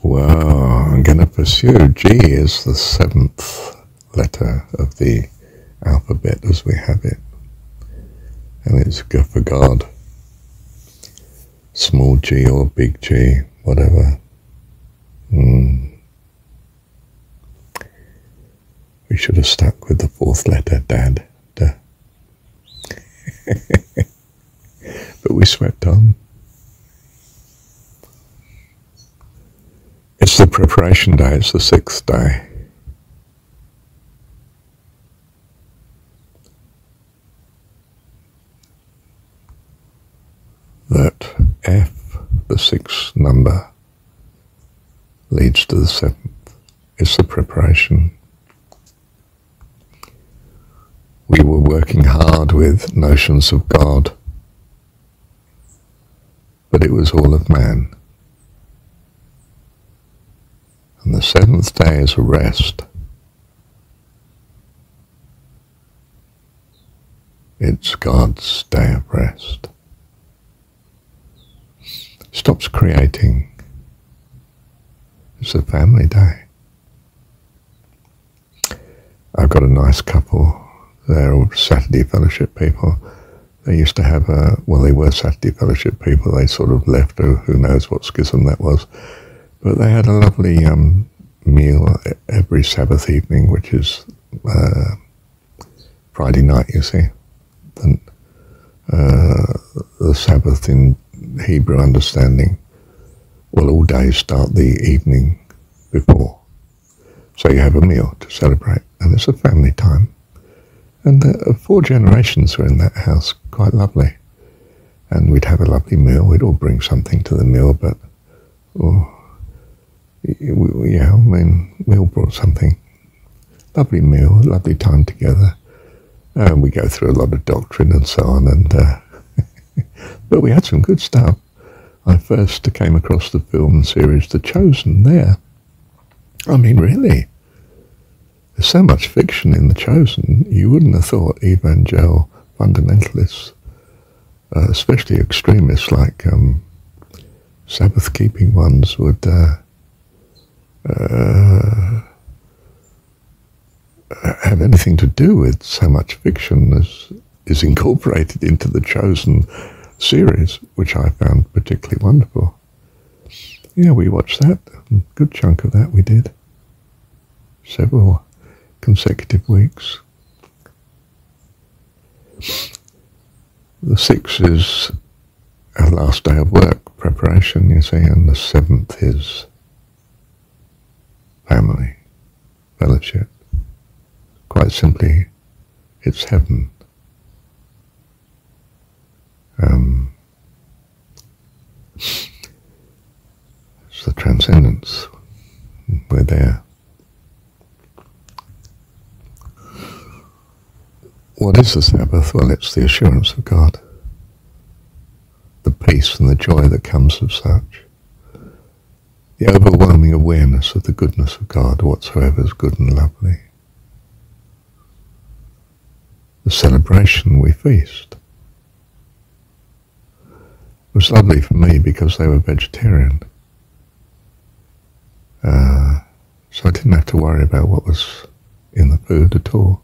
Well, I'm going to pursue. G is the 7th letter of the alphabet as we have it. And it's G for God. Small g or big G, whatever. We should have stuck with the 4th letter, Dad. Duh. But we swept on. It's the preparation day, it's the 6th day. That F, the 6th number, leads to the 7th. It's the preparation. We were working hard with notions of God, but it was all of man. And the 7th day is a rest. It's God's day of rest. Stops creating. It's a family day. I've got a nice couple. They're Saturday Fellowship people. They used to have they were Saturday Fellowship people. They sort of left, who knows what schism that was. But they had a lovely meal every Sabbath evening, which is Friday night, you see. And, the Sabbath in Hebrew understanding, well, all days start the evening before. So you have a meal to celebrate, and it's a family time. And 4 generations were in that house, quite lovely. And we'd have a lovely meal. We'd all bring something to the meal, but yeah, I mean, we all brought something. Lovely meal, lovely time together. We go through a lot of doctrine and so on, and but we had some good stuff. I first came across the film series The Chosen there. I mean, really, there's so much fiction in The Chosen, you wouldn't have thought evangelical fundamentalists, especially extremists like Sabbath-keeping ones, would have anything to do with so much fiction as is incorporated into the Chosen series, which I found particularly wonderful. Yeah, we watched that. A good chunk of that we did. Several consecutive weeks. The 6th is our last day of work, preparation, you see, and the 7th is family, fellowship. Quite simply, it's heaven. It's the transcendence. We're there. What is the Sabbath? Well, it's the assurance of God, the peace and the joy that comes of such, the overwhelming awareness of the goodness of God, whatsoever is good and lovely. The celebration, we feast. It was lovely for me because they were vegetarian. So I didn't have to worry about what was in the food at all.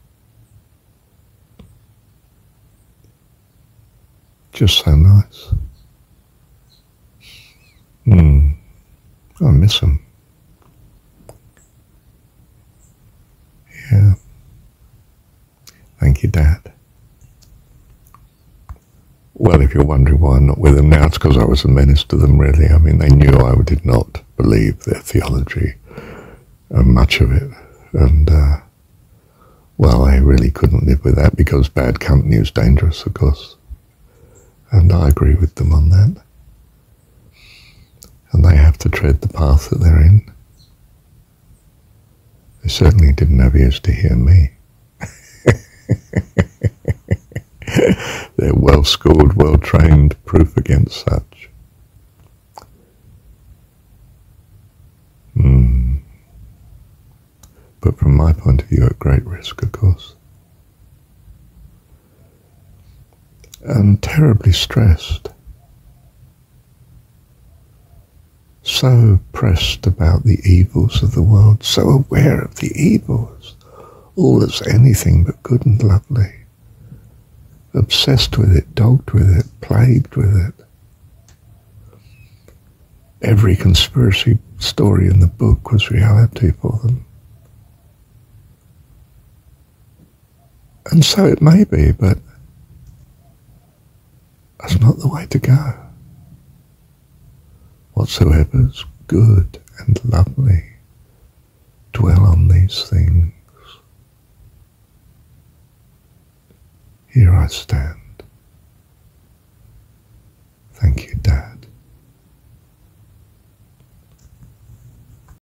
Just so nice. I miss them. Yeah. Thank you, Dad. Well, if you're wondering why I'm not with them now, it's because I was a menace to them, really. I mean, they knew I did not believe their theology, much of it. And, well, I really couldn't live with that because bad company is dangerous, of course. And I agree with them on that. And they have to tread the path that they're in. They certainly didn't have ears to hear me. They're well-schooled, well-trained, proof against such. But from my point of view, at great risk, of course. And terribly stressed. so pressed about the evils of the world, so aware of the evils, all that's anything but good and lovely, obsessed with it, dogged with it, plagued with it. Every conspiracy story in the book was reality for them. And so it may be, but that's not the way to go. Whatsoever's good and lovely, dwell on these things. Here I stand.